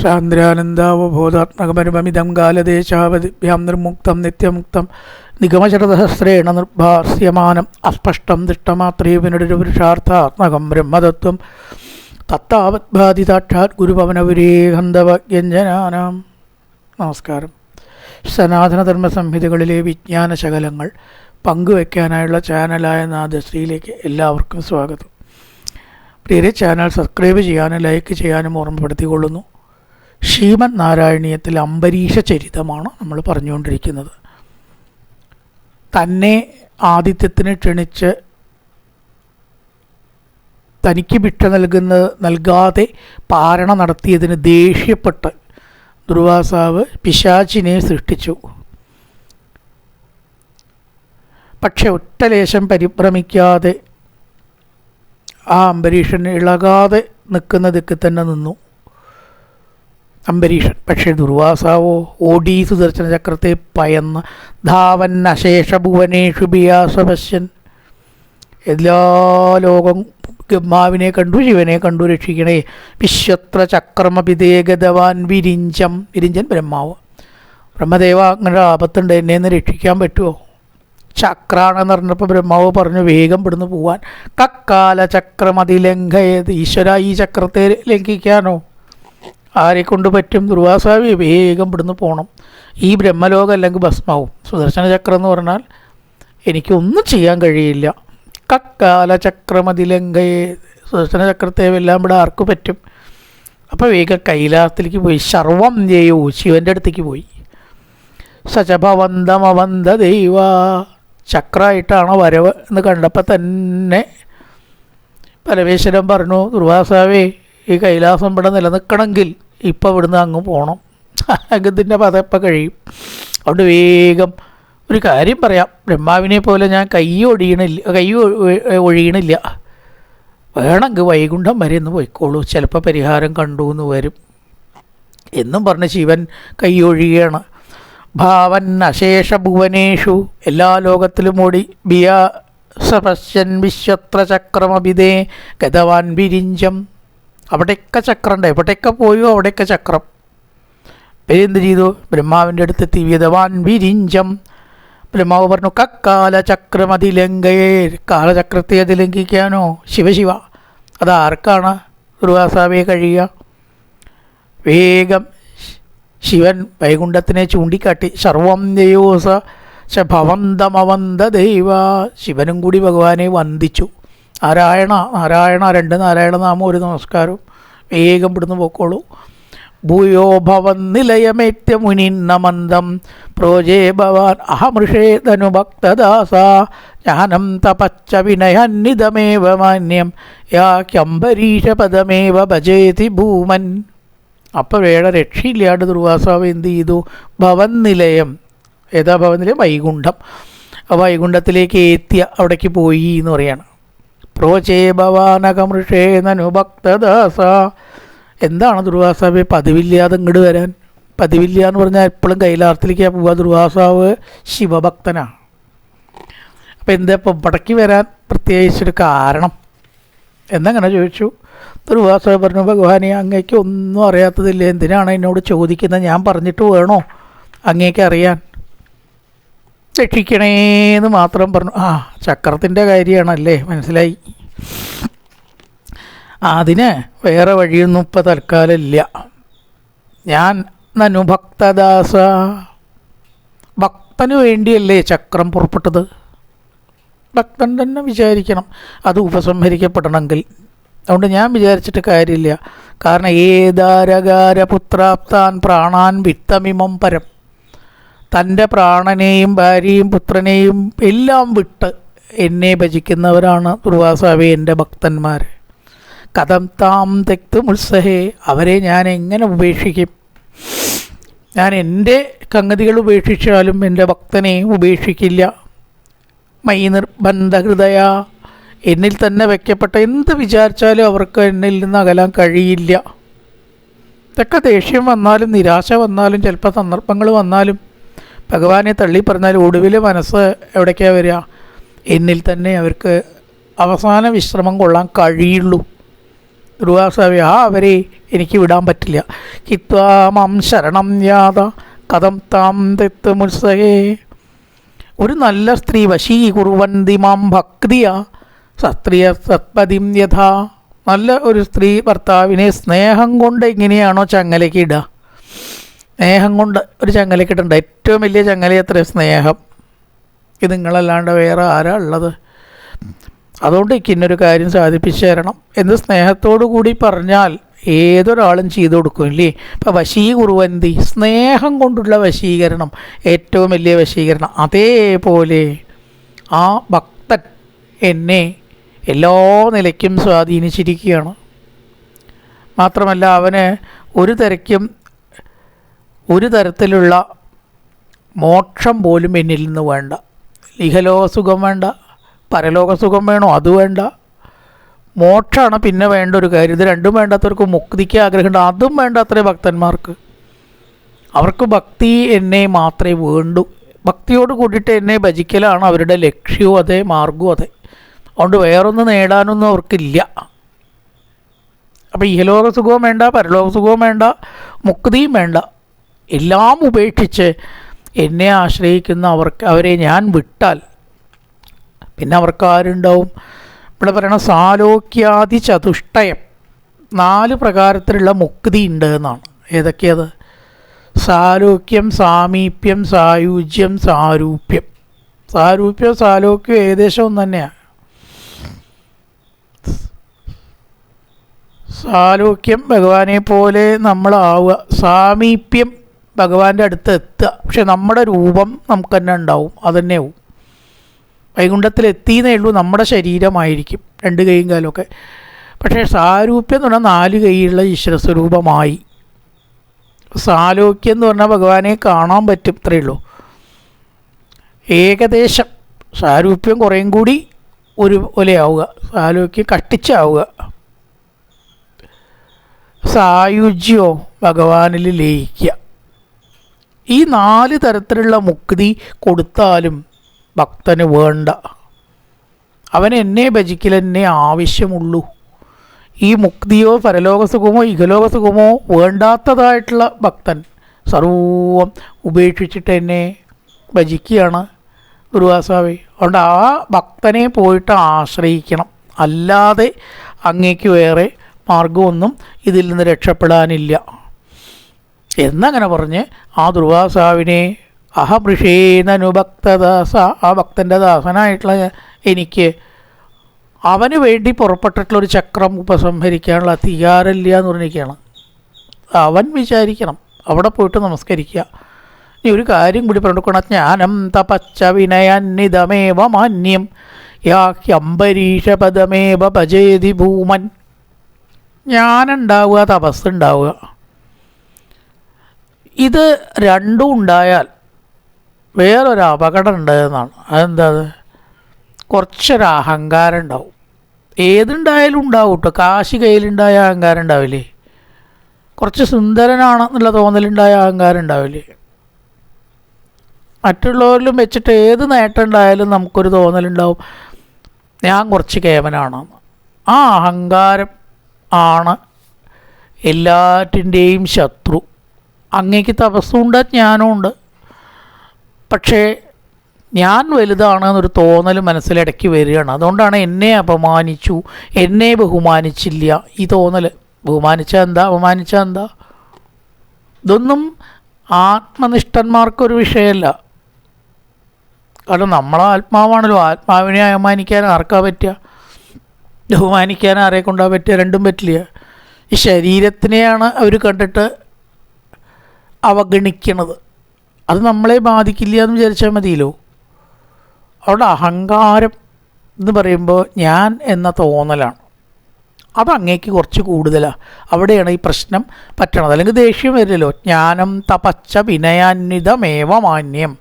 സാന്ദ്രാനന്ദാവബോധാത്മകപരമമിതം കാലദേശാവതിഭ്യാം നിർമുക്തം നിത്യമുക്തം നിഗമശരസഹസ്രേണ നിർഭാസ്യമാനം അസ്പഷ്ടം ദൃഷ്ടമാത്രേ വിനുടരുപുരുഷാർത്ഥാത്മകം ബ്രഹ്മതത്വം തത്താവത്ബാധിതാക്ഷാത് ഗുരുഭവനപുരേഹന്തവ്യഞ്ജനാനാം. നമസ്കാരം. സനാതനധർമ്മ സംഹിതകളിലെ വിജ്ഞാനശകലങ്ങൾ പങ്കുവയ്ക്കാനായുള്ള ചാനലായ നാദശ്രീയിലേക്ക് എല്ലാവർക്കും സ്വാഗതം. പ്രിയരെ, ചാനൽ സബ്സ്ക്രൈബ് ചെയ്യാനും ലൈക്ക് ചെയ്യാനും ഓർമ്മപ്പെടുത്തിക്കൊള്ളുന്നു. ശ്രീമദ് നാരായണീയത്തിൽ അംബരീഷ ചരിതമാണ് നമ്മൾ പറഞ്ഞുകൊണ്ടിരിക്കുന്നത്. തന്നെ ആതിഥ്യത്തിന് ക്ഷണിച്ച് തനിക്ക് ഭിക്ഷ നൽകാതെ പാരണ നടത്തിയതിന് ദേഷ്യപ്പെട്ട് ദുർവാസാവ് പിശാചിനെ സൃഷ്ടിച്ചു. പക്ഷെ ഒറ്റലേശം പരിഭ്രമിക്കാതെ ആ അംബരീഷൻ ഇളകാതെ നിൽക്കുന്ന ദിക്കിൽ തന്നെ നിന്നു അംബരീഷൻ. പക്ഷേ ദുർവാസാവോ ഓടി സുദർശന ചക്രത്തെ പയന്ന് ധാവൻ അശേഷ ഭുവനേഷു ബിയാസപശ്യൻ. എല്ലാ ലോകം ബ്രഹ്മാവിനെ കണ്ടു, ശിവനെ കണ്ടു, രക്ഷിക്കണേ. വിശ്വത്ര ചക്രമഭിദേഗതവാൻ വിരിഞ്ചം. വിരിഞ്ചൻ ബ്രഹ്മാവ്. ബ്രഹ്മദേവ, അങ്ങനെ ആപത്തുണ്ട്, എന്നെ ഒന്ന് രക്ഷിക്കാൻ പറ്റുമോ? ചക്രാണെന്ന് പറഞ്ഞപ്പോൾ ബ്രഹ്മാവ് പറഞ്ഞു, വേഗം ഇവിടുന്ന് പോവാൻ. കക്കാല ചക്രമതിലംഘയത്. ഈശ്വര, ഈ ചക്രത്തെ ലംഘിക്കാനോ? ആരെക്കൊണ്ട് പറ്റും? ദുർവാസാവി, വേഗം ഇവിടുന്ന് പോകണം. ഈ ബ്രഹ്മലോകം അല്ലെങ്കിൽ ഭസ്മാവും. സുദർശന ചക്രം എന്ന് പറഞ്ഞാൽ എനിക്കൊന്നും ചെയ്യാൻ കഴിയില്ല. കക്കാല ചക്രമതിലംഘയെ. സുദർശന ചക്രത്തെ എല്ലാം ഇവിടെ ആർക്ക് പറ്റും? അപ്പോൾ വേഗം കൈലാസത്തിലേക്ക് പോയി. സർവം ചെയ്യൂ, ശിവൻ്റെ അടുത്തേക്ക് പോയി. സചഭവന്തമവന്ത ദൈവ. ചക്രമായിട്ടാണ് വരവ് എന്ന് കണ്ടപ്പോൾ തന്നെ പരമേശ്വരൻ പറഞ്ഞു, ദുർവാസാവേ, ഈ കൈലാസം ഇവിടെ നിലനിൽക്കണമെങ്കിൽ ഇപ്പം ഇവിടുന്ന് അങ്ങ് പോകണം. അഗത്തിൻ്റെ പദം ഇപ്പം കഴിയും. അതുകൊണ്ട് വേഗം ഒരു കാര്യം പറയാം. ബ്രഹ്മാവിനെ പോലെ ഞാൻ കൈ ഒഴിയണില്ല. വേണമെങ്കിൽ വൈകുണ്ഠം വരെ ഒന്ന് പോയിക്കോളൂ, ചിലപ്പോൾ പരിഹാരം കണ്ടു എന്ന് വരും എന്നും പറഞ്ഞ് ശിവൻ കൈ ഒഴിയുകയാണ്. ഭാവൻ അശേഷ ഭുവനേഷു. എല്ലാ ലോകത്തിലും ഓടി. ബിയാസപശ്യൻ വിശ്വത്ര ചക്രമഭിതേ ഗതവാൻ വിരിഞ്ചം. അവിടെയൊക്കെ ചക്രമുണ്ട്, എവിടെയൊക്കെ പോയോ അവിടെയൊക്കെ ചക്രം. എന്ത് ചെയ്തു? ബ്രഹ്മാവിൻ്റെ അടുത്തെത്തി. വിധവാൻ വിരിഞ്ചം. ബ്രഹ്മാവ് പറഞ്ഞു, കക്കാല ചക്രമതിലംഘയെ. കാലചക്രത്തെ അതിലംഘിക്കാനോ? ശിവശിവ, അതാർക്കാണ് ദുർവാസാവെ കഴിയുക? വേഗം ശിവൻ വൈകുണ്ഠത്തിനെ ചൂണ്ടിക്കാട്ടി. സർവം ദയോസ ഭവന്തമവന്ത ദൈവ. ശിവനും കൂടി ഭഗവാനെ വന്ദിച്ചു. നാരായണ നാരായണ, രണ്ട് നാരായണ നാമം, ഒരു നമസ്കാരം. വേഗം ഇവിടുന്ന് പോക്കോളൂ. ഭൂയോ ഭവൻ നിലയമേത്യ മുനിന്നമന്ദം പ്രോജേ ഭവാൻ അഹമൃഷേ ധനുഭക്തദാസ. ജ്ഞാനം തപച്ച വിനയന്നിതമേവ മാന്യം യാക്യംബരീഷ പദമേവ ഭജേതി ഭൂമൻ. അപ്പോൾ വേറെ രക്ഷയില്ലാണ്ട് ദുർവാസാവ് എന്ത് ചെയ്തു? ഭവൻ നിലയം. ഏതാ ഭവൻ നിലയം? വൈകുണ്ഠം. വൈകുണ്ഠത്തിലേക്ക് എത്തിയ അവിടേക്ക് പോയി എന്ന് പറയാണ്. പ്രോചേ ഭവാനകമൃഷേ നനുഭക്തദാസ. എന്താണ് ദുർവാസാവെ പതിവില്ലാതെ ഇങ്ങോട്ട് വരാൻ? പതിവില്ല എന്ന് പറഞ്ഞാൽ എപ്പോഴും കൈലാസത്തിലേക്കാണ് പോവുക. ദുർവാസാവ് ശിവഭക്തനാണ്. അപ്പം എന്താ ഇപ്പം ഇവിടേക്ക് വരാൻ പ്രത്യേകിച്ചൊരു കാരണം എന്നങ്ങനെ ചോദിച്ചു. ദുർവാസാവ് പറഞ്ഞു, ഭഗവാനെ, അങ്ങേക്ക് ഒന്നും അറിയാത്തതില്ല, എന്തിനാണ് എന്നോട് ചോദിക്കുന്നത്? ഞാൻ പറഞ്ഞിട്ട് വേണോ അങ്ങേക്ക് അറിയാൻ? രക്ഷിക്കണേന്ന് മാത്രം പറഞ്ഞു. ആ, ചക്രത്തിൻ്റെ കാര്യമാണല്ലേ, മനസ്സിലായി. അതിന് വേറെ വഴിയൊന്നും ഇപ്പം തൽക്കാലം ഇല്ല. ഞാൻ നനുഭക്തദാസ. ഭക്തന് വേണ്ടിയല്ലേ ചക്രം പുറപ്പെട്ടത്? ഭക്തൻ തന്നെ വിചാരിക്കണം അത് ഉപസംഹരിക്കപ്പെടണമെങ്കിൽ. അതുകൊണ്ട് ഞാൻ വിചാരിച്ചിട്ട് കാര്യമില്ല. കാരണം ഏതാരകാരപുത്രാപ്താൻ പ്രാണാൻ വിത്തമിമം പരം. തൻ്റെ പ്രാണനെയും ഭാര്യയും പുത്രനെയും എല്ലാം വിട്ട് എന്നെ ഭജിക്കുന്നവരാണ് ദുർവാസാവേ എൻ്റെ ഭക്തന്മാർ. കഥം താം തെക്തും ഉത്സഹേ. അവരെ ഞാൻ എങ്ങനെ ഉപേക്ഷിക്കും? ഞാൻ എൻ്റെ സംഗതികൾ ഉപേക്ഷിച്ചാലും എൻ്റെ ഭക്തനെ ഉപേക്ഷിക്കില്ല. മൈ നിർബന്ധ ഹൃദയ. എന്നിൽ തന്നെ വയ്ക്കപ്പെട്ട എന്ത് വിചാരിച്ചാലും അവർക്ക് എന്നിൽ നിന്ന് അകലാൻ കഴിയില്ല. ഇതൊക്കെ ദേഷ്യം വന്നാലും നിരാശ വന്നാലും ചിലപ്പോൾ സന്ദർഭങ്ങൾ വന്നാലും ഭഗവാനെ തള്ളി പറഞ്ഞാൽ ഒടുവിൽ മനസ്സ് എവിടേക്കാണ് വരിക? എന്നിൽ തന്നെ അവർക്ക് അവസാന വിശ്രമം കൊള്ളാൻ കഴിയുള്ളൂ. ദുർവാസാവി അവരെ എനിക്ക് വിടാൻ പറ്റില്ല. കിത്വാമം ശരണം യാത കഥം താം തെത്ത് മുത്സഹേ. ഒരു നല്ല സ്ത്രീ വശീകുറുവന്തി മാം ഭക്തിയ സത്രിയ സത്പതിം യഥാ. നല്ല ഒരു സ്ത്രീ ഭർത്താവിനെ സ്നേഹം കൊണ്ട് എങ്ങനെയാണോ ചങ്ങലയ്ക്ക് ഇടുക, സ്നേഹം കൊണ്ട് ഒരു ചങ്ങലയ്ക്ക് ഇടണ്ട. ഏറ്റവും വലിയ ചങ്ങല എത്ര സ്നേഹം. ഇത് നിങ്ങളല്ലാണ്ട് വേറെ ആരാ ഉള്ളത്? അതുകൊണ്ട് എനിക്ക് ഇന്നൊരു കാര്യം സാധിപ്പിച്ചു തരണം എന്ന് സ്നേഹത്തോടു കൂടി പറഞ്ഞാൽ ഏതൊരാളും ചെയ്തു കൊടുക്കും ഇല്ലേ. ഇപ്പം വശീകുറുവന്തി, സ്നേഹം കൊണ്ടുള്ള വശീകരണം ഏറ്റവും വലിയ വശീകരണം. അതേപോലെ ആ ഭക്തൻ എന്നെ എല്ലാ നിലയ്ക്കും സ്വാധീനിച്ചിരിക്കുകയാണ്. മാത്രമല്ല അവന് ഒരു തരത്തിലുള്ള മോക്ഷം പോലും എന്നിൽ നിന്ന് വേണ്ട. ഇഹലോക സുഖം വേണ്ട, പരലോക സുഖം വേണോ അത് വേണ്ട, മോക്ഷമാണ് പിന്നെ വേണ്ട ഒരു കാര്യം. ഇത് രണ്ടും വേണ്ടാത്തവർക്ക് മുക്തിക്ക് ആഗ്രഹമുണ്ട്, അതും വേണ്ട അത്രേ ഭക്തന്മാർക്ക്. അവർക്ക് ഭക്തി എന്നെ മാത്രമേ വേണ്ടൂ. ഭക്തിയോട് കൂടിയിട്ട് എന്നെ ഭജിക്കലാണ് അവരുടെ ലക്ഷ്യവും അതെ, മാർഗവും അതെ. അതുകൊണ്ട് വേറൊന്നും നേടാനൊന്നും അവർക്കില്ല. അപ്പോൾ ഇഹലോക സുഖവും വേണ്ട, പരലോക സുഖവും വേണ്ട, മുക്തിയും വേണ്ട, എല്ലാം ഉപേക്ഷിച്ച് എന്നെ ആശ്രയിക്കുന്ന അവരെ ഞാൻ വിട്ടാൽ പിന്നെ അവർക്ക് ആരുണ്ടാവും? ഇവിടെ പറയണ സാലോക്യാദി ചതുഷ്ടയം, 4 പ്രകാരത്തിലുള്ള മുക്തി ഉണ്ട് എന്നാണ്. ഏതൊക്കെയത്? സാലോക്യം, സാമീപ്യം, സായുജ്യം, സാരൂപ്യം. സാരൂപ്യം സാലോക്യം ഏകദേശം ഒന്ന് തന്നെയാണ്. സാലോക്യം ഭഗവാനെ പോലെ നമ്മളാവുക, സാമീപ്യം ഭഗവാന്റെ അടുത്ത് എത്തുക. പക്ഷെ നമ്മുടെ രൂപം നമുക്ക് തന്നെ ഉണ്ടാവും, അതുതന്നെ ആവും. വൈകുണ്ഠത്തിലെത്തിയെന്നേ ഉള്ളൂ, നമ്മുടെ ശരീരമായിരിക്കും 2 കൈയും കാലമൊക്കെ. പക്ഷേ സാരൂപ്യം എന്ന് പറഞ്ഞാൽ 4 കൈയുള്ള ഈശ്വരസ്വരൂപമായി. സാലോക്യം എന്ന് പറഞ്ഞാൽ ഭഗവാനെ കാണാൻ പറ്റും, ഇത്രയേ ഉള്ളൂ. ഏകദേശം സാരൂപ്യം കുറേയും കൂടി ഒരു പോലെയാവുക, സാലോക്യം കട്ടിച്ചാവുക. സായുജ്യോ ഭഗവാനിൽ ലയിക്കുക. ഈ 4 തരത്തിലുള്ള മുക്തി കൊടുത്താലും ഭക്തന് വേണ്ട. അവൻ എന്നെ ഭജിക്കലെന്നെ ആവശ്യമുള്ളൂ. ഈ മുക്തിയോ പരലോക സുഖമോ ഇഹലോക സുഖമോ വേണ്ടാത്തതായിട്ടുള്ള ഭക്തൻ സർവം ഉപേക്ഷിച്ചിട്ട് എന്നെ ഭജിക്കുകയാണ് ദുർവാസാവേ. അതുകൊണ്ട് ആ ഭക്തനെ പോയിട്ട് ആശ്രയിക്കണം, അല്ലാതെ അങ്ങേക്ക് വേറെ മാർഗമൊന്നും ഇതിൽ നിന്ന് രക്ഷപ്പെടാനില്ല എന്നങ്ങനെ പറഞ്ഞ് ആ ദുർവാസാവിനെ അഹമൃഷേനനുഭക്തദാസ, ആ ഭക്തൻ്റെ ദാസനായിട്ടുള്ള എനിക്ക് അവന് വേണ്ടി പുറപ്പെട്ടിട്ടുള്ളൊരു ചക്രം ഉപസംഹരിക്കാനുള്ള അധികാരമില്ല എന്ന് പറഞ്ഞിരിക്കുകയാണ്. അവൻ വിചാരിക്കണം, അവിടെ പോയിട്ട് നമസ്കരിക്കുക. ഇനി ഒരു കാര്യം കൂടി പറഞ്ഞുകൊണ്ട ജ്ഞാനം തപച്ച വിനയന്നിതമേവ മാന്യം യാഹ്യംബരീഷപദമേവ ഭജേതി ഭൂമൻ. ജ്ഞാനുണ്ടാവുക, തപസ്സുണ്ടാവുക, ഇത് രണ്ടും ഉണ്ടായാൽ വേറൊരു അപകടം ഉണ്ട് എന്നാണ്. അതെന്താ? കുറച്ചൊരു അഹങ്കാരം ഉണ്ടാവും. ഏതുണ്ടായാലും ഉണ്ടാവും കേട്ടോ. കാശ് കയ്യിലുണ്ടായ അഹങ്കാരം ഉണ്ടാവില്ലേ? കുറച്ച് സുന്ദരനാണെന്നുള്ള തോന്നലുണ്ടായ അഹങ്കാരം ഉണ്ടാവില്ലേ? മറ്റുള്ളവരിലും വെച്ചിട്ട് ഏത് നേട്ടം ഉണ്ടായാലും നമുക്കൊരു തോന്നലുണ്ടാവും, ഞാൻ കുറച്ച് കേവനാണെന്ന്. ആ അഹങ്കാരം ആണ് എല്ലാറ്റിൻ്റെയും ശത്രു. അങ്ങേക്ക് തപസ്സുണ്ട്, ജ്ഞാനമുണ്ട്, പക്ഷേ ഞാൻ വലുതാണെന്നൊരു തോന്നൽ മനസ്സിലിടയ്ക്ക് വരികയാണ്. അതുകൊണ്ടാണ് എന്നെ അപമാനിച്ചു, എന്നെ ബഹുമാനിച്ചില്ല ഈ തോന്നൽ. ബഹുമാനിച്ചാൽ എന്താ, അപമാനിച്ചാൽ എന്താ? ഇതൊന്നും ആത്മനിഷ്ഠന്മാർക്കൊരു വിഷയമല്ല. കാരണം നമ്മളെ ആത്മാവാണല്ലോ. ആത്മാവിനെ അപമാനിക്കാൻ ആർക്കാ പറ്റുക? ബഹുമാനിക്കാൻ ആരെ കൊണ്ടാ പറ്റുക? രണ്ടും പറ്റില്ല. ഈ ശരീരത്തിനെയാണ് അവർ കണ്ടിട്ട് അവഗണിക്കണത്. അത് നമ്മളെ ബാധിക്കില്ല എന്ന് വിചാരിച്ചാൽ മതിയല്ലോ. അവിടെ അഹങ്കാരം എന്ന് പറയുമ്പോൾ ഞാൻ എന്ന തോന്നലാണ്. അത് അങ്ങേക്ക് കുറച്ച് കൂടുതലാണ്. അവിടെയാണ് ഈ പ്രശ്നം പറ്റണത്. അല്ലെങ്കിൽ ദേഷ്യം വരില്ലല്ലോ. ജ്ഞാനം തപച്ച വിനയാന്വിതമേവ മാന്യം.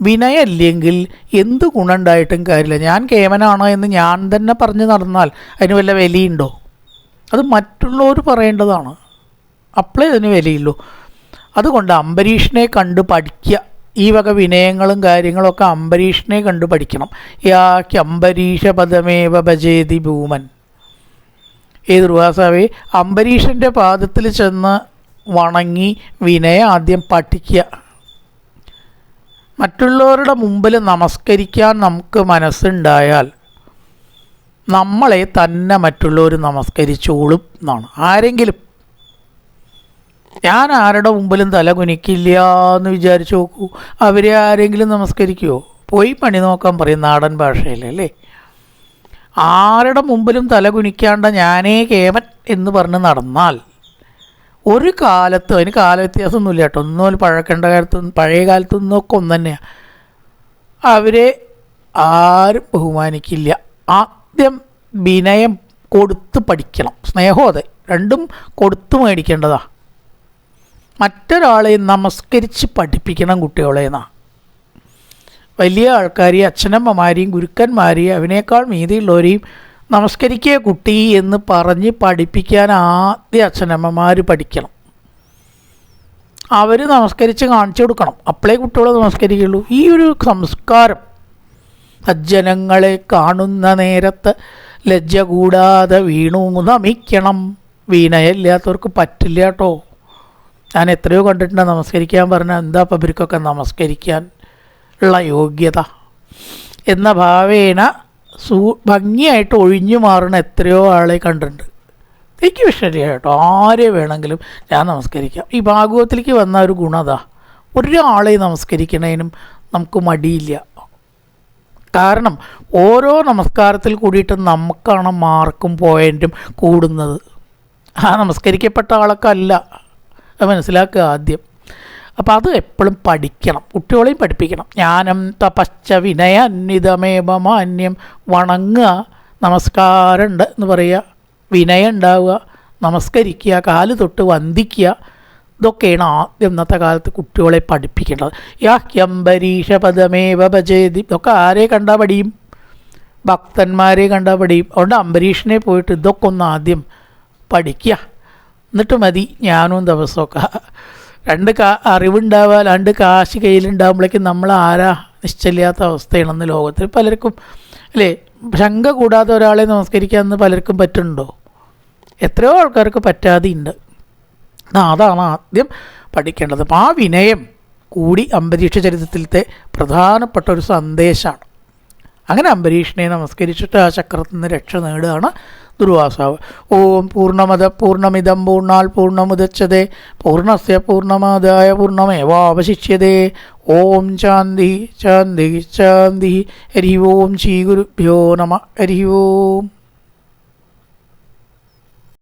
വിനയമില്ലെങ്കിൽ എന്ത് ഗുണമുണ്ടായിട്ടും കാര്യമില്ല. ഞാൻ കേവനാണ് എന്ന് ഞാൻ തന്നെ പറഞ്ഞ് നടന്നാൽ അതിന് വല്ല വിലയുണ്ടോ? അത് മറ്റുള്ളവർ പറയേണ്ടതാണ്, അപ്പോഴേ അതിന് വിലയുള്ളൂ. അതുകൊണ്ട് അംബരീഷിനെ കണ്ട് പഠിക്കുക. ഈ വക വിനയങ്ങളും കാര്യങ്ങളൊക്കെ അംബരീഷിനെ കണ്ട് പഠിക്കണം. യാഹ്യംബരീഷപദമേവ ഭജേതി ഭൂമൻ. ദുർവാസാവേ, അംബരീഷൻ്റെ പാദത്തിൽ ചെന്ന് വണങ്ങി വിനയം ആദ്യം പഠിക്കുക. മറ്റുള്ളവരുടെ മുമ്പിൽ നമസ്കരിക്കാൻ നമുക്ക് മനസ്സുണ്ടായാൽ നമ്മളെ തന്നെ മറ്റുള്ളവർ നമസ്കരിച്ചോളും എന്നാണ്. ആരെങ്കിലും, ഞാൻ ആരുടെ മുമ്പിലും തല കുനിക്കില്ല എന്ന് വിചാരിച്ച് നോക്കൂ, അവരെ ആരെങ്കിലും നമസ്കരിക്കുമോ? പോയി പണി നോക്കാൻ പറയും നാടൻ ഭാഷയിലല്ലേ. ആരുടെ മുമ്പിലും തല കുനിക്കാണ്ട ഞാനേ കേമൻ എന്ന് പറഞ്ഞ് നടന്നാൽ ഒരു കാലത്തും, അതിന് കാലവ്യത്യാസമൊന്നുമില്ല കേട്ടോ, ഒന്നും പഴക്കേണ്ട കാലത്തും പഴയ കാലത്തൊന്നൊക്കെ ഒന്ന് തന്നെയാണ്, അവരെ ആരും ബഹുമാനിക്കില്ല. ആദ്യം വിനയം കൊടുത്ത് പഠിക്കണം, സ്നേഹോദയ രണ്ടും കൊടുത്തു മേടിക്കേണ്ടതാണ്. മറ്റൊരാളെ നമസ്കരിച്ച് പഠിപ്പിക്കണം കുട്ടികളെന്നാ. വലിയ ആൾക്കാരെയും അച്ഛനമ്മമാരെയും ഗുരുക്കന്മാരെയും അതിനേക്കാൾ മീതിയുള്ളവരെയും നമസ്കരിക്കുക കുട്ടി എന്ന് പറഞ്ഞ് പഠിപ്പിക്കാൻ ആദ്യം അച്ഛനമ്മമാർ പഠിക്കണം. അവർ നമസ്കരിച്ച് കാണിച്ചു കൊടുക്കണം, അപ്പോഴേ കുട്ടികൾ നമസ്കരിക്കുള്ളൂ. ഈ ഒരു സംസ്കാരം സജ്ജനങ്ങളെ കാണുന്ന നേരത്ത് ലജ്ജ കൂടാതെ വീണു നമിക്കണം. വിനയമില്ലാത്തവർക്ക് പറ്റില്ല കേട്ടോ. ഞാൻ എത്രയോ കണ്ടിട്ടുണ്ട് നമസ്കരിക്കാൻ പറഞ്ഞാൽ എന്താ അപ്പം ഇവർക്കൊക്കെ നമസ്കരിക്കാൻ ഉള്ള യോഗ്യത എന്ന ഭാവേന ഭംഗിയായിട്ട് ഒഴിഞ്ഞു മാറുന്ന എത്രയോ ആളെ കണ്ടിട്ടുണ്ട്. എനിക്ക് വിഷയമില്ല കേട്ടോ, ആരെ വേണമെങ്കിലും ഞാൻ നമസ്കരിക്കാം. ഈ ഭാഗവത്തിലേക്ക് വന്ന ഒരു ഗുണതാ, ഒരാളെ നമസ്കരിക്കണതിനും നമുക്ക് മടിയില്ല. കാരണം ഓരോ നമസ്കാരത്തിൽ കൂടിയിട്ട് നമുക്കാണ് മാർക്കും പോയിൻറ്റും കൂടുന്നത്, ആ നമസ്കരിക്കപ്പെട്ട ആളൊക്കെ അല്ല. അത് മനസ്സിലാക്കുക ആദ്യം. അപ്പം അത് എപ്പോഴും പഠിക്കണം, കുട്ടികളെയും പഠിപ്പിക്കണം. ജ്ഞാനം തപശ്ച വിനയാന്വിതമേവമാന്യം, വണങ്ങുക, നമസ്കാരമുണ്ട് എന്ന് പറയുക, വിനയം ഉണ്ടാവുക, നമസ്കരിക്കുക, കാല് തൊട്ട് വന്ദിക്കുക. ഇതൊക്കെയാണ് ആദ്യം ഇന്നത്തെ കാലത്ത് കുട്ടികളെ പഠിപ്പിക്കേണ്ടത്. യാഹ്യംബരീഷ പദമേവ ഭജേതി, ഇതൊക്കെ ആരെ കണ്ടാൽ പഠിയും? ഭക്തന്മാരെ കണ്ടാൽ പഠിയും. അതുകൊണ്ട് അംബരീഷിനെ പോയിട്ട് ഇതൊക്കെ ഒന്ന് ആദ്യം പഠിക്കുക, എന്നിട്ട് മതി ജ്ഞാനവും ദിവസമൊക്കെ. അറിവുണ്ടാവുക, രണ്ട് കാശ് കയ്യിലുണ്ടാകുമ്പോഴേക്കും നമ്മൾ ആരാ നിശ്ചയില്ലാത്ത അവസ്ഥയാണെന്ന് ലോകത്തിൽ പലർക്കും അല്ലേ. ശങ്ക കൂടാതെ ഒരാളെ നമസ്കരിക്കാമെന്ന് പലർക്കും പറ്റുന്നുണ്ടോ? എത്രയോ ആൾക്കാർക്ക് പറ്റാതെയുണ്ട്. അതാണ് ആദ്യം പഠിക്കേണ്ടത്. അപ്പം ആ വിനയം കൂടി അംബരീഷ ചരിത്രത്തിലത്തെ പ്രധാനപ്പെട്ട ഒരു സന്ദേശമാണ്. അങ്ങനെ അംബരീഷിനെ നമസ്കരിച്ചിട്ട് ആ ചക്രത്തിൽ നിന്ന് രക്ഷ നേടുകയാണ് ദുർവാസാവ്. ഓം പൂർണ്ണമദ പൂർണ്ണമിദം പൂർണ്ണാൽ പൂർണ്ണമുദച്യതേ പൂർണ്ണസ്യ പൂർണ്ണമാദായ പൂർണ്ണമേവാവശിഷ്യതേ. ഓം ശാന്തി ശാന്തി ശാന്തി. ഹരി ഓം ശ്രീ ഗുരുഭ്യോ നമഃ. ഹരി ഓം.